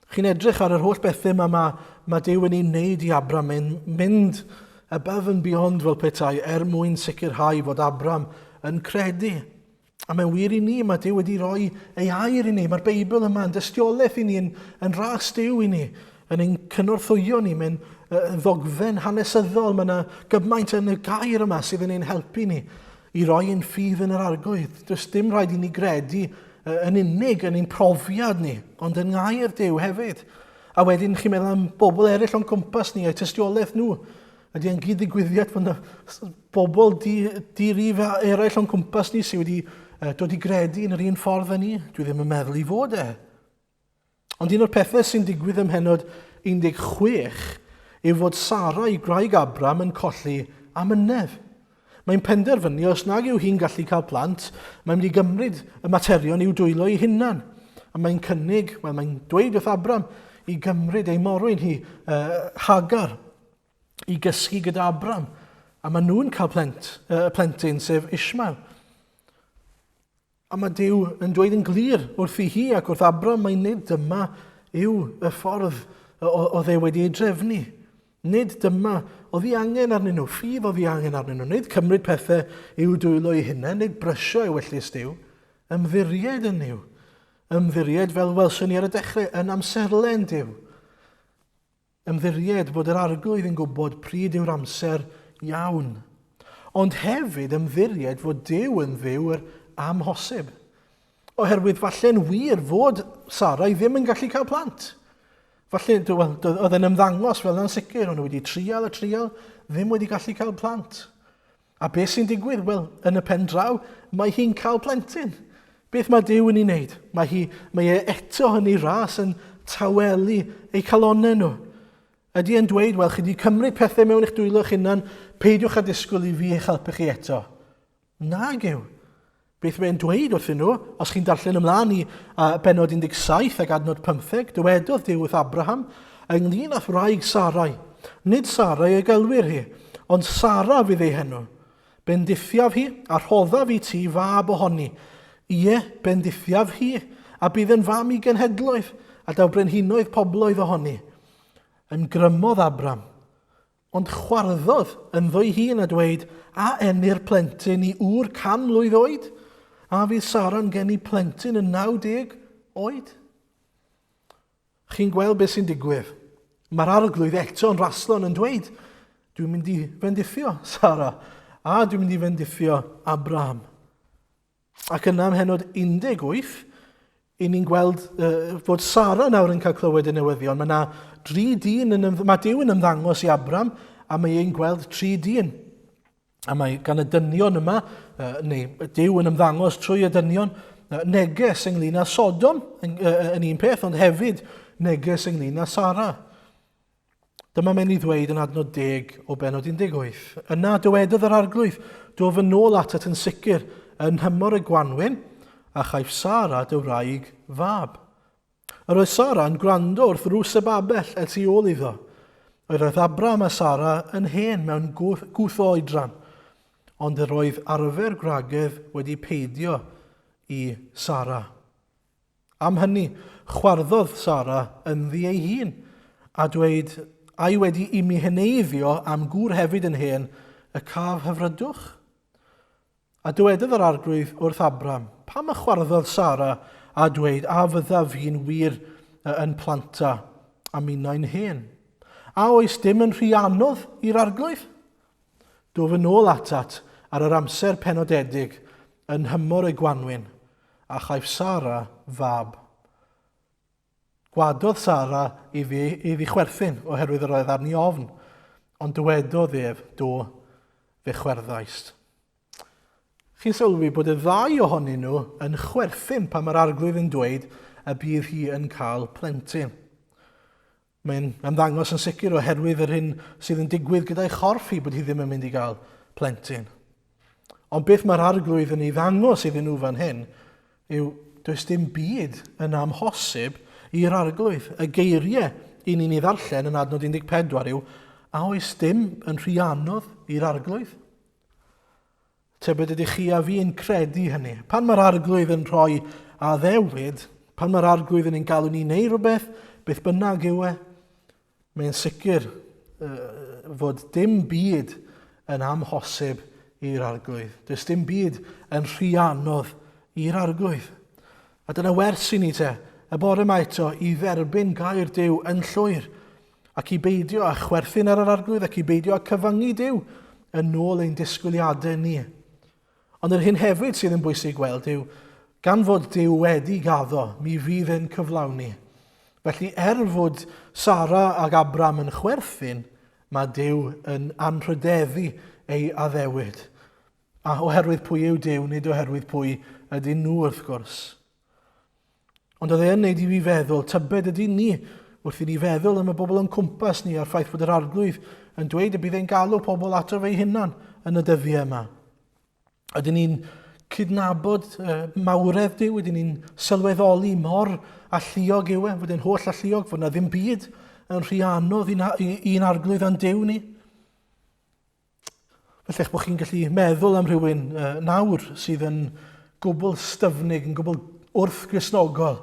Chi'n edrych ar yr holl bethau mae Duw yn ei wneud i Abram, yn mynd above and beyond fel petai mwyn sicrhau fod Abram yn credu. A mae'n wir i ni, mae Duw wedi rhoi ei air i ni. Mae'r Beibl yma yn dystiolaeth i ni, yn ras Duw i ni, yn ein cynorthwyo ni, mae'n ddogfen hanesyddol. Mae yna gymaint yn y gair yma sydd yn ein helpu ni i roi ein ffydd yn yr arglwydd. Does dim rhaid i ni gredu yn unig yn ein profiad ni, ond yn ngair Duw hefyd. A wedyn chi'n meddwl am bobl eraill o'n cwmpas ni, a'i tystiolaeth nhw. Ydy e'n gyd ddigwyddiad fod bobl di-rif eraill o'n cwmpas ni sydd wedi dod i gredu yn yr un ffordd â ni. Dwi ddim yn meddwl i fod e. Ond un o'r pethau sy'n digwydd ym Mhenod 16 yw fod Sara i graig Abram yn colli amynedd. Mae'n penderfynu, os nag yw hi'n gallu cael plant, mae'n mynd i gymryd y materion i'w dwylo ei hunan. A mae'n cynnig, mae'n dweud wrth Abram, i gymryd ei morwyn hi, Hagar, i gysgu gyda Abram. A mae nhw'n cael plentyn, sef Ishmael. A mae Duw yn dweud yn glir wrth i hi ac wrth Abram, mae nid dyma yw y ffordd o dde wedi ei drefnu. Nid dyma oedd hi angen arnyn nhw, ffydd oedd hi angen arnyn nhw. Nid cymryd pethau i'w dwylo i hynna, nid brysio i'w wyllus Duw. Ymddiried yn Duw. Ymddiried fel welson ni ar y dechrau, yn amserlen Duw. Ymddiried bod yr arglwydd yn gwybod pryd yw'r amser iawn. Ond hefyd ymddiried fod Duw yn ddiw'r amhosib. Oherwydd falle'n wir fod Sarai ddim yn gallu cael plant. Falle oedd yn ymddangos fel yna'n sicr, ond wedi trial, ddim wedi gallu cael plant. A beth sy'n digwydd? Wel, yn y pen draw, mae hi'n cael plentyn. Beth mae Duw yn ei wneud? Mae e eto yn ei ras yn tawelu eu calonau nhw. Ydy e'n dweud, wel, chi wedi cymryd pethau mewn eich dwylo eich hunan, peidiwch a disgwyl i fi eich helpu chi eto. Nag yw. Beth mae'n dweud wrthyn nhw, os chi'n darllen ymlaen i benod 17 ac adnod 15, dywedodd Duw wrth Abraham, ynglŷn â wraig Sarai. Nid Sarai ei gelwyr hi, ond Sara fydd ei henw. Bendithiaf hi a rhoddaf i ti fab ohoni. Ie, bendithiaf hi, a bydd yn fam i genhedloedd, a daw brenhinoedd pobloedd ohoni. Yn grymodd Abram, ond chwarddodd yn ddwy hun a dweud, a enni'r plentyn i 100 mlwydd oed? A fydd Sara'n gen i plentyn yn 90 oed? Chi'n gweld beth sy'n digwydd? Mae'r arglwydd eto yn raslon yn dweud, dwi'n mynd i fendithio Sara, a dwi'n mynd i fendithio Abraham. Ac yna ym henod 18, i ni'n gweld fod Sara nawr yn cael clywed y newyddion. Mae yna 3 dyn, mae Duw yn ymddangos i Abraham, a mae e'n gweld 3 dyn. A mae gan y dynion yma, neu Duw yn ymddangos trwy y dynion, neges ynglŷn â Sodom yn un peth, ond hefyd neges ynglŷn â Sara. Dyma mae'n ei ddweud yn adnod 10 o benod 18. Yna dywedodd yr arglwydd, dof yn ôl atat yn sicr yn hymor y Gwanwyn, a chaiff Sara dy wraig fab. Yr oedd Sara yn gwrando wrth rws y babell tu ôl iddo. Oedd Abraham a Sara yn hen mewn gwth o oedran, ond yr oedd arfer gwragedd wedi peidio i Sara. Am hynny, chwarddodd Sara yn ddi ei hun, a dweud, ai wedi i mi heneiddio am gŵr hefyd yn hen, y caf hyfrydwch? A dywedodd yr arglwydd wrth Abraham, pam y chwarddodd Sara a dweud, a fydda fi'n wir yn planta a minnau'n hen? A oes dim yn rhy anodd i'r arglwydd? Dof yn ôl atat ar yr amser penodedig yn hymor y Gwanwyn, a chaiff Sara fab. Gwadodd Sara iddi chwerthin oherwydd yr oedd arni ofn, ond dywedodd ef, do, fe chwerddais. Chi'n sylwi bod y 2 ohonyn nhw yn chwerthin pan mae'r arglwydd yn dweud y bydd hi yn cael plentyn. Mae'n ymddangos yn sicr oherwydd yr hyn sydd yn digwydd gyda'i chorff hi bod hi ddim yn mynd i gael plentyn. Ond beth mae'r arglwydd yn ei ddangos iddyn nhw fan hyn yw does dim byd yn amhosib i'r arglwydd. Y geiriau i ni'n ei ddarllen yn adnod 14 yw, a oes dim yn rhy anodd i'r arglwydd? Tybed ydych chi a fi yn credu hynny. Pan mae'r arglwydd yn rhoi addewid, pan mae'r arglwydd yn ein galw ni neu rhywbeth, beth bynnag yw mae'n sicr fod dim byd yn amhosib i'r arglwydd. Does dim byd yn rhy anodd i'r arglwydd. A dyna wers i ni y bore yma eto i dderbyn gair Duw yn llwyr, ac i beidio a chwerthin ar yr arglwydd, ac i beidio a cyfyngu Duw yn ôl ein disgwyliadau ni. Ond yr hyn hefyd sydd yn bwysig gweld yw, gan fod Duw wedi gaddo, mi fydd yn cyflawni. Felly fod Sara ac Abram yn chwerthin, mae Duw yn anrhydeddu ei addewid. A oherwydd pwy yw Duw, nid oherwydd pwy ydyn nhw wrth gwrs. Ond oedd e'n neud i fi feddwl, tybed ydy ni, wrth i ni feddwl am y bobl yn cwmpas ni a'r ffaith bod yr arglwydd yn dweud y bydd e'n galw pobl ato fe'i hunan yn y dyddiau yma. Ydyn ni'n cydnabod mawredd Duw, ydyn ni'n sylweddoli mor alluog yw fod e'n holl alluog, fod yna ddim byd yn rhy anodd i'n arglwydd yn Duw ni. Felly bod chi'n gallu meddwl am rhywun nawr sydd yn gwbl styfnig, yn gwbl wrth-grisnogol,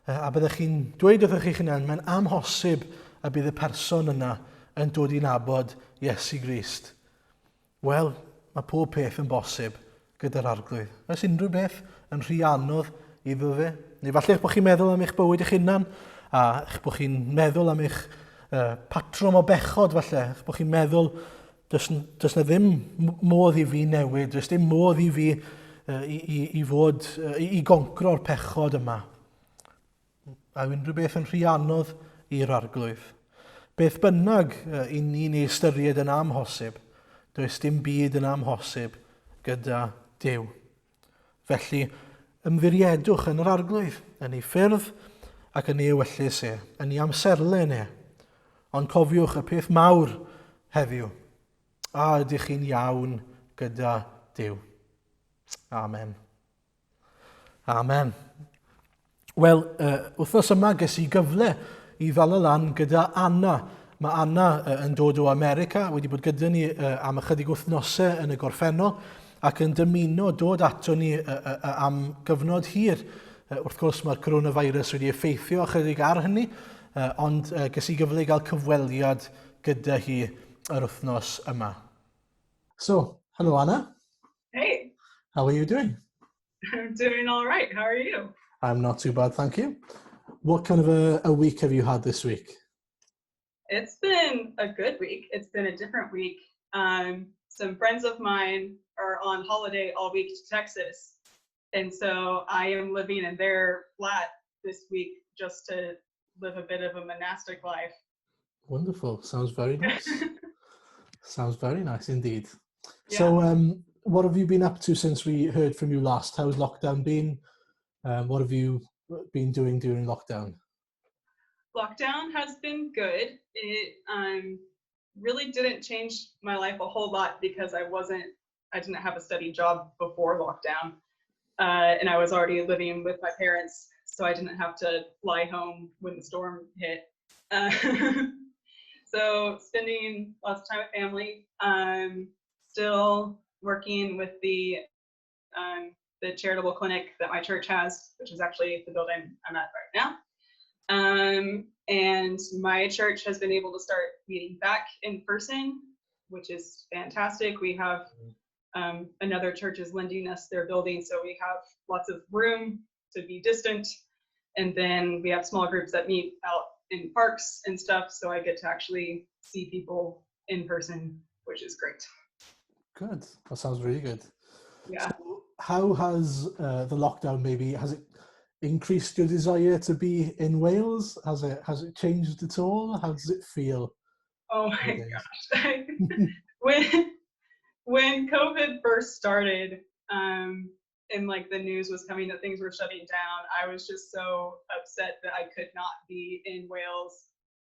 a byddwch chi'n dweud wrthych chi'ch hunan, mae'n amhosib y bydd y person yna yn dod i nabod Iesu Grist? Wel, mae pob peth yn bosib gyda'r arglwydd. Oes unrhyw beth yn rhy anodd iddo fe? Neu falle eich bod chi'n meddwl am eich bywyd eich hunan, a eich bod chi'n meddwl am eich patrwm o bechod falle, eich bod chi'n meddwl does na ddim modd i fi newid, does dim modd i fi i goncro'r pechod yma. A unrhyw beth yn rhy anodd i'r arglwydd. Beth bynnag i ni'n ei ystyried yn amhosib, does dim byd yn amhosib gyda Duw. Felly, ymddiriedwch yn yr arglwydd, yn ei ffyrdd ac yn ei ewyllys e, yn ei amserlen e. Ond cofiwch y peth mawr heddiw, a ydych chi'n iawn gyda Duw. Amen. Amen. Wel, wythnos yma ges i gyfle i ddal y lan gyda Anna. Mae Anna yn dod o America, wedi bod gyda ni am ychydig wythnosau yn y gorffennol, ac yn dymuno dod ato ni am gyfnod hir. Wrth gwrs mae'r coronavirus wedi effeithio ychydig ar hynny, ond ges i gyfle i gael cyfweliad gyda hi yr wythnos yma. So, hello Anna. Hey. How are you doing? I'm doing all right. How are you? I'm not too bad, thank you. What kind of a week have you had this week? It's been a good week. It's been a different week. Some friends of mine are on holiday all week to Texas. And so I am living in their flat this week just to live a bit of a monastic life. Wonderful. Sounds very nice. Sounds very nice indeed. Yeah. So what have you been up to since we heard from you last? How's lockdown been? What have you been doing during lockdown? Lockdown has been good. It really didn't change my life a whole lot because I didn't have a steady job before lockdown. And I was already living with my parents, so I didn't have to fly home when the storm hit. So spending lots of time with family. Still working with the charitable clinic that my church has, which is actually the building I'm at right now. And my church has been able to start meeting back in person, which is fantastic. We have another church is lending us their building, so we have lots of room to be distant. And then we have small groups that meet out in parks and stuff, so I get to actually see people in person, which is great. Good. That sounds really good. Yeah. So how has the lockdown has it increased your desire to be in Wales? Has it changed at all? How does it feel? Oh my gosh. When COVID first started, and like the news was coming that things were shutting down, I was just so upset that I could not be in Wales,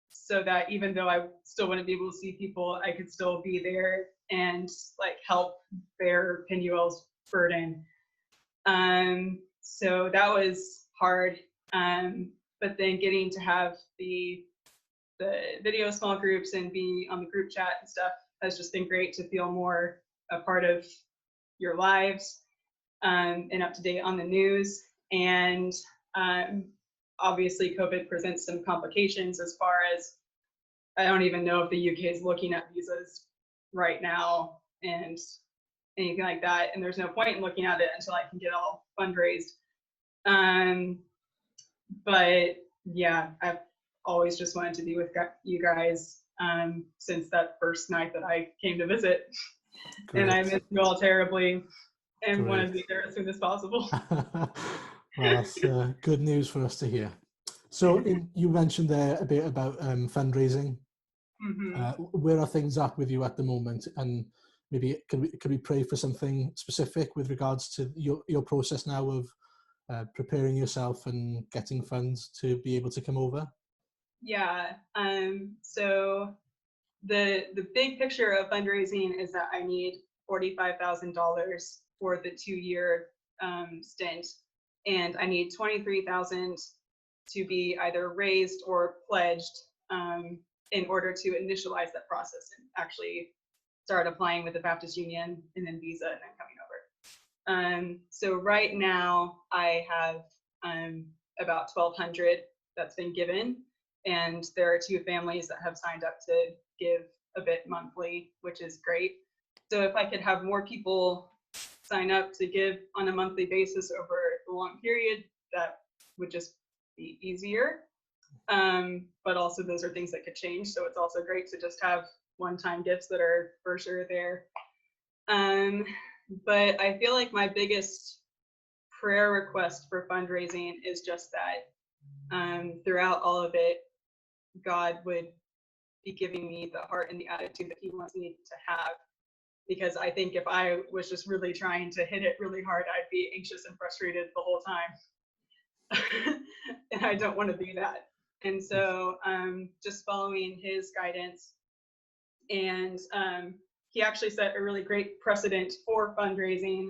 so that even though I still wouldn't be able to see people, I could still be there and like help bear Penuel's burden. So that was hard. But then getting to have the video small groups and be on the group chat and stuff has just been great to feel more a part of your lives, and up to date on the news. And obviously COVID presents some complications as far as I don't even know if the UK is looking at visas right now and anything like that. And there's no point in looking at it until I can get all fundraised. But yeah, I've always just wanted to be with you guys since that first night that I came to visit. Great. And I miss you all terribly and want to be there as soon as possible. Well, that's good news for us to hear. So you mentioned there a bit about fundraising. Mm-hmm. Where are things at with you at the moment? And maybe could we pray for something specific with regards to your process now of preparing yourself and getting funds to be able to come over? Yeah. So the big picture of fundraising is that I need $45,000 for the 2-year stint, and I need $23,000 to be either raised or pledged in order to initialize that process and actually start applying with the Baptist Union and then visa and then coming over. So right now I have about $1,200 that's been given, And there are 2 families that have signed up to give a bit monthly, which is great. So if I could have more people sign up to give on a monthly basis over a long period, that would just be easier. But also those are things that could change. So it's also great to just have one-time gifts that are for sure there. But I feel like my biggest prayer request for fundraising is just that throughout all of it, God would be giving me the heart and the attitude that he wants me to have. Because I think if I was just really trying to hit it really hard, I'd be anxious and frustrated the whole time. And I don't want to be that. And so just following his guidance. And he actually set a really great precedent for fundraising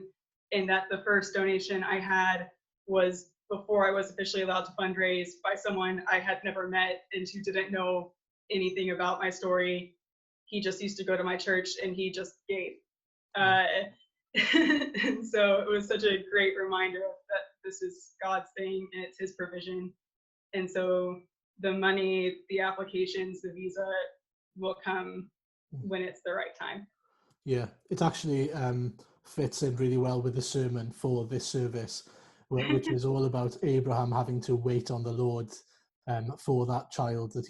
in that the first donation I had was before I was officially allowed to fundraise by someone I had never met and who didn't know anything about my story. He just used to go to my church and he just gave. And so it was such a great reminder that this is God's thing and it's his provision. And so the money, the applications, the visa will come when it's the right time. Yeah, it actually fits in really well with the sermon for this service, which is all about Abraham having to wait on the Lord for that child that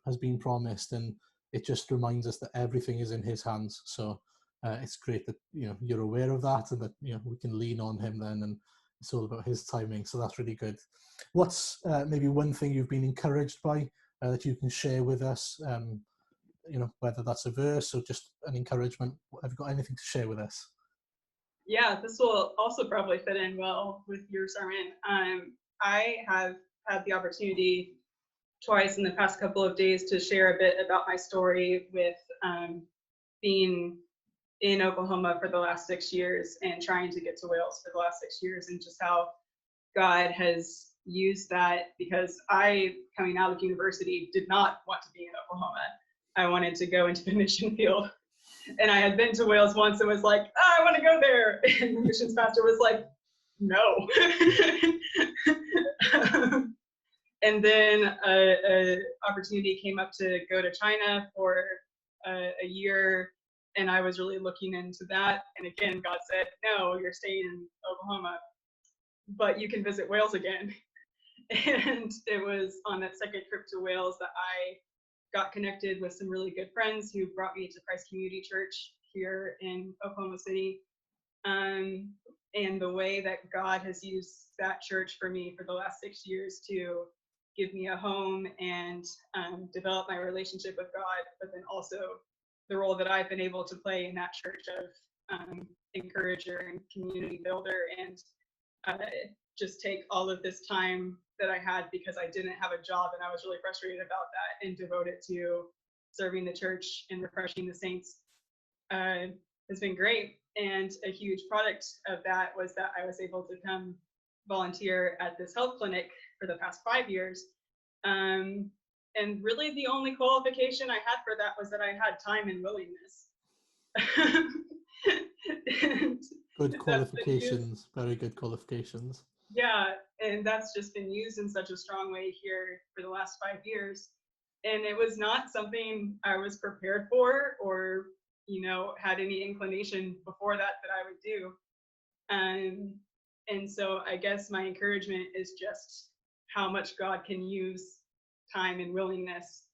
has been promised, and it just reminds us that everything is in his hands. So it's great that you're aware of that, and that we can lean on him then, and it's all about his timing. So that's really good. What's maybe one thing you've been encouraged by that you can share with us? Whether that's a verse or just an encouragement. Have you got anything to share with us? Yeah, this will also probably fit in well with your sermon. I have had the opportunity twice in the past couple of days to share a bit about my story with being in Oklahoma for the last 6 years and trying to get to Wales for the last 6 years, and just how God has used that, because I, coming out of university, did not want to be in Oklahoma. I wanted to go into the mission field. And I had been to Wales once and was like, I want to go there. And the missions pastor was like, no. And then an opportunity came up to go to China for a year. And I was really looking into that. And again, God said, no, you're staying in Oklahoma, but you can visit Wales again. And it was on that second trip to Wales that I got connected with some really good friends who brought me to Christ Community Church here in Oklahoma City. And the way that God has used that church for me for the last 6 years to give me a home and develop my relationship with God, but then also the role that I've been able to play in that church of encourager and community builder, and just take all of this time that I had because I didn't have a job and I was really frustrated about that, and devote it to serving the church and refreshing the saints has been great. And a huge product of that was that I was able to come volunteer at this health clinic for the past 5 years. And really the only qualification I had for that was that I had time and willingness. And good qualifications, very good qualifications. Yeah, and that's just been used in such a strong way here for the last 5 years. And it was not something I was prepared for or, had any inclination before that I would do. And so I guess my encouragement is just how much God can use time and willingness.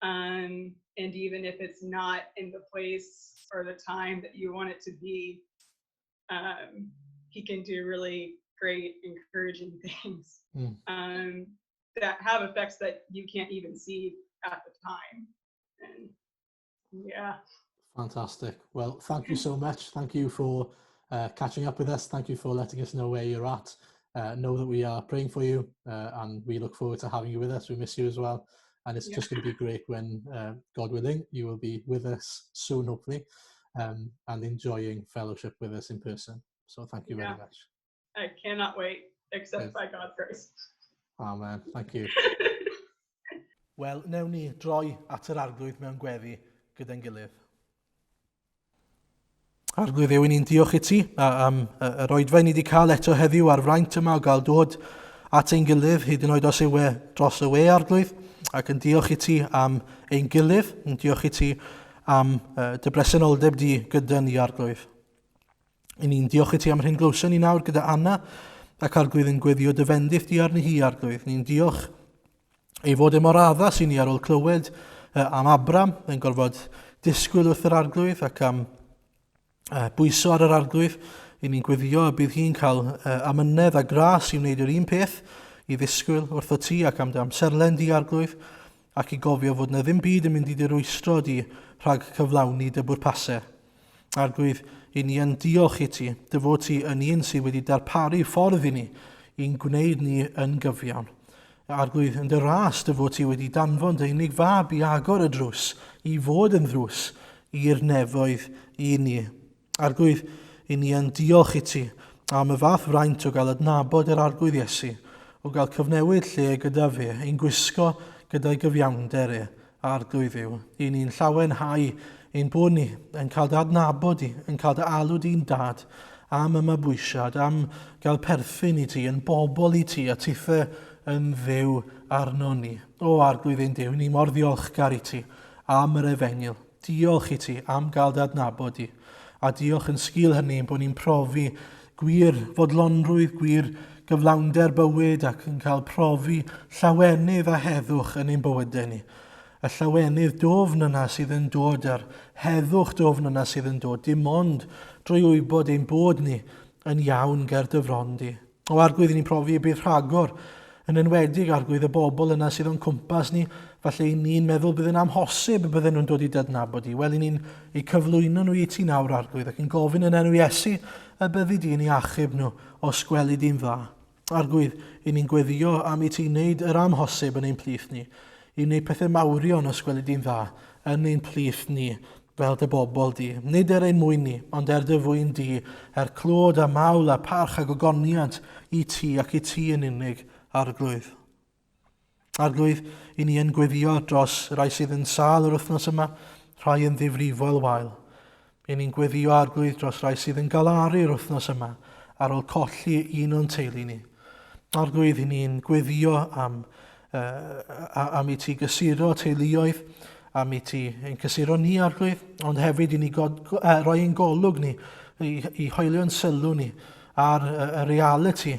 And even if it's not in the place or the time that you want it to be, he can do really great, encouraging things that have effects that you can't even see at the time. And yeah. Fantastic. Well, thank you so much. Thank you for catching up with us. Thank you for letting us know where you're at. Know that we are praying for you, and we look forward to having you with us. We miss you as well. And it's just going to be great when, God willing, you will be with us soon, hopefully, and enjoying fellowship with us in person. So thank you very much. I cannot wait, except by God's grace. Amen. Thank you. Wel, newn ni droi at yr arglwydd mewn gweddi gyda'n gilydd. Arglwydd Ew, ni'n diolch i ti am yr oedfa ni wedi cael eto heddiw ar fraint yma o gael dod at ein gilydd hyd yn oed os yw e dros y we arglwydd, ac yn diolch i ti am ein gilydd, yn diolch i ti am dy bresenoldeb di gyda ni arglwydd. I ni'n diolch i ti am hyn glwson ni nawr gyda Anna, ac arglwydd yn gweddio dyfendith di arni hi arglwydd. Ni'n diolch ei fod e mor addas i ni ar ôl clywed am Abram, yn gorfod disgwyl wrth yr arglwydd ac am bwyso ar yr arglwydd. I ni'n gweddio y bydd hi'n cael amynedd a gras i wneud yr un peth, i ddisgwyl wrtho ti ac am dy amserlen di arglwydd, ac i gofio fod na ddim byd yn mynd i dirwystro di rhag cyflawni dy bwrpasau. Arglwydd, i ni yn diolch i ti, dy fod ti yn un sydd wedi darparu ffordd i ni i'n gwneud ni yn gyfiawn. Arglwydd, yn dy ras dy fod ti wedi danfon dy unig fab i agor y drws, i fod yn ddrws i'r nefoedd i ni. Arglwydd, i ni yn diolch i ti am y fath fraint o gael adnabod yr arglwydd Iesu, o gael cyfnewid lle gyda fe, ein gwisgo gyda'i gyfiawnder arglwydd yw. I ni'n llawenhau ein bod ni yn cael dy adnabod i, yn cael dy alw di'n dad, am y mabwysiad, am gael perthyn i ti, yn bobl i ti, a tithe yn ddew arno ni. O arglwydd ein Duw, ni mor ddiolchgar i ti am yr efengil. Diolch i ti am gael dy adnabod i. A diolch yn sgil hynny bod ni'n profi gwir fodlonrwydd, gwir gyflawnder bywyd ac yn cael profi llawenydd a heddwch yn ein bywydau ni. Y llawenydd dofn yna sydd yn dod a'r heddwch dofn yna sydd yn dod, dim ond drwy wybod ein bod ni yn iawn ger dyfron di. O arglwydd ni'n profi bydd rhagor yn enwedig arglwydd y bobl yna sydd o'n cwmpas ni, falle i ni'n meddwl bydd yn amhosib y bydden nhw'n dod i dydnabod i. Wel, i ni'n ei cyflwyno nhw i ti nawr arglwydd ac yn gofyn yn enw Iesu y byddi di'n ei achub nhw o sgweli di'n dda. Arglwydd, i ni'n gweddio am i ti wneud yr amhosib yn ein plith ni, i wneud pethau mawrion o sgweli di'n dda yn ein plith ni fel dy bobl di. Nid ein mwyn ni, ond dy fwyn di, clod a mawl a parch a gogoniant i ti ac i ti yn unig arglwydd. Arglwydd, i ni yn gweddio dros rai sydd yn sal yr wythnos yma, rhai yn ddifrifol wael. I ni'n gweddio arglwydd dros rai sydd yn galaru'r wythnos yma ar ôl colli un o'n teulu ni. Arglwydd, i ni'n gweddio am i ti gysuro teuluoedd, am i ti ein cysuro ni arglwydd, ond hefyd i ni roi ein golwg ni, i hoelio'n sylw ni ar y reality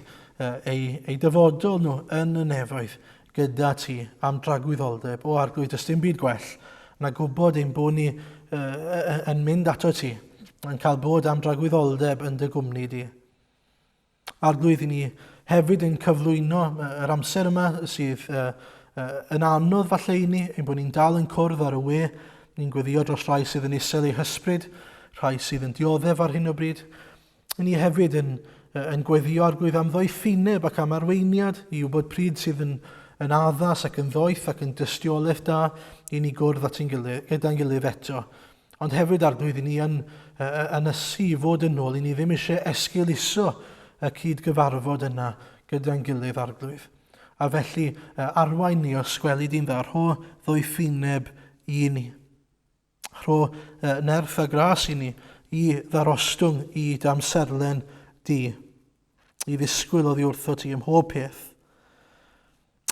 ei dyfodol nhw yn y nefoedd gyda ti am dragwyddoldeb. O arglwydd, ys dim byd gwell na gwybod ein bod ni yn mynd ato ti, yn cael bod am dragwyddoldeb yn dy gwmni di. Arglwydd, i ni hefyd yn cyflwyno yr amser yma sydd yn anodd falle i ni, ein bod ni'n dal yn cwrdd ar y we, ni'n gweddio dros rai sydd yn isel eu hysbryd, rhai sydd yn dioddef ar hyn o bryd. I ni hefyd yn gweddio arglwydd am ddoi ffineb ac am arweiniad i wybod pryd sydd yn addas ac yn ddoeth ac yn dystiolaeth da i ni gwrdd at gyda'n gilydd eto. Ond hefyd arglwydd i ni yn ynysu fod yn ôl, i ni ddim eisiau esgiluso y cyd-gyfarfod yna gyda'n gilydd arglwydd. A felly arwain ni o sgweli di'n dda, rho ddoi ffineb i ni. Rho nerth a gras i ni i ddarostwng i damserlen di, i ddisgwyl oddi wrtho ti ym mhob peth.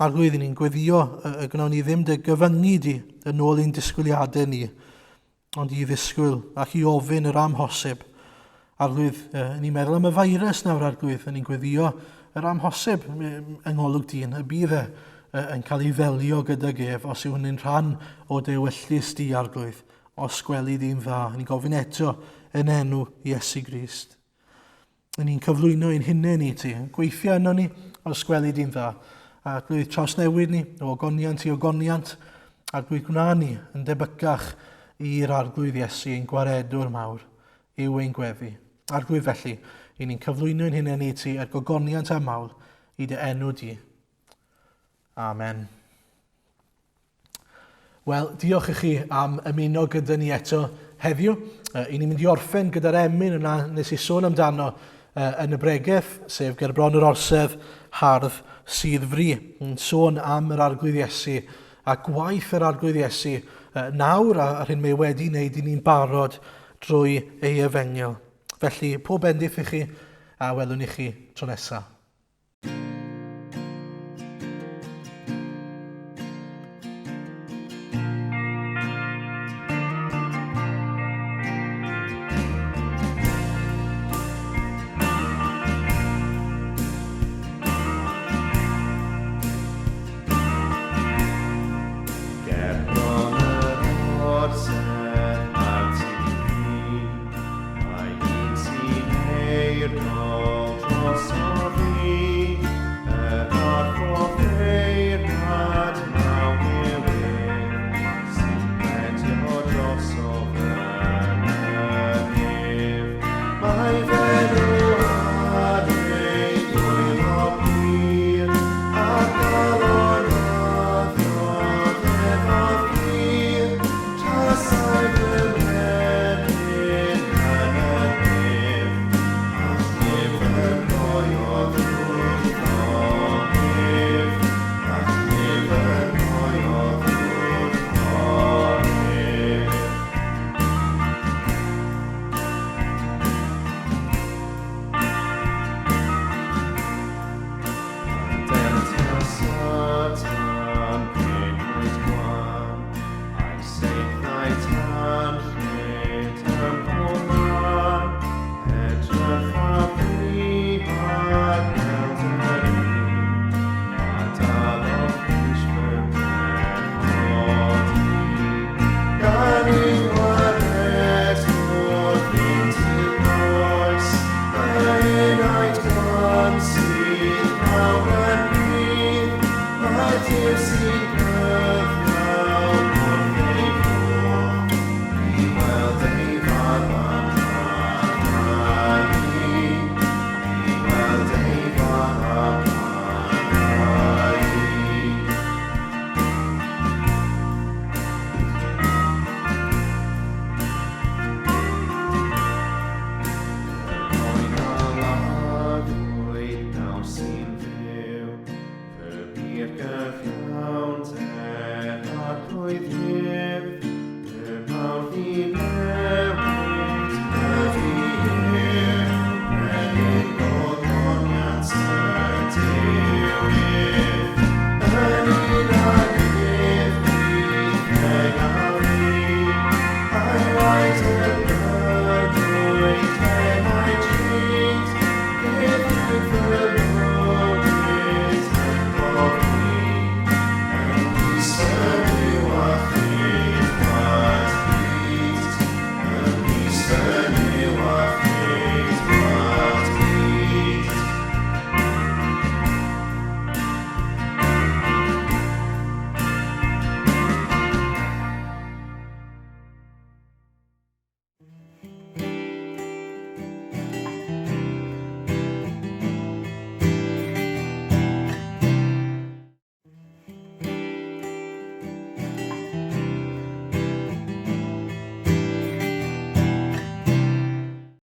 Arglwydd, i ni'n gweddio y gnawn ni ddim dy gyfyngu di yn ôl ein disgwyliadau ni, ond i ddisgwyl ac i ofyn yr amhosib. Arglwydd, ni'n meddwl am y feirws nawr arglwydd, ni'n gweddio yr amhosib yng ngolwg di'n, y bydd yn cael ei felio gyda gef os yw hynny'n rhan o dewyllus di arglwydd, o sgweli di'n dda. Ni'n gofyn eto yn enw Iesu Grist. Ni'n cyflwyno ein hunain i ti, gweithio yno ni o sgweli di'n dda. Arglwydd trawsnewid ni o ogoniant i ogoniant, arglwydd gwna ni yn debycach i'r arglwydd Iesu, ein gwaredwr mawr, yw ein gweddi. Arglwydd felly, i ni'n cyflwyno ein hunain i ti ar gogoniant a mawl i dy enw di. Amen. Wel, diolch i chi am ymuno gyda ni eto heddiw. I ni'n mynd i orffen gyda'r emyn yna nes i sôn amdano yn y bregaeth, sef ger bron yr orsedd hardd sydd fri, yn sôn am yr arglwydd Iesu a gwaith yr arglwydd Iesu nawr ar hyn mae wedi wneud i ni'n barod drwy ei efengil. Felly, pob bendith i chi a welwn i chi tro nesaf. Sy'n fyw, fy bir gyfnod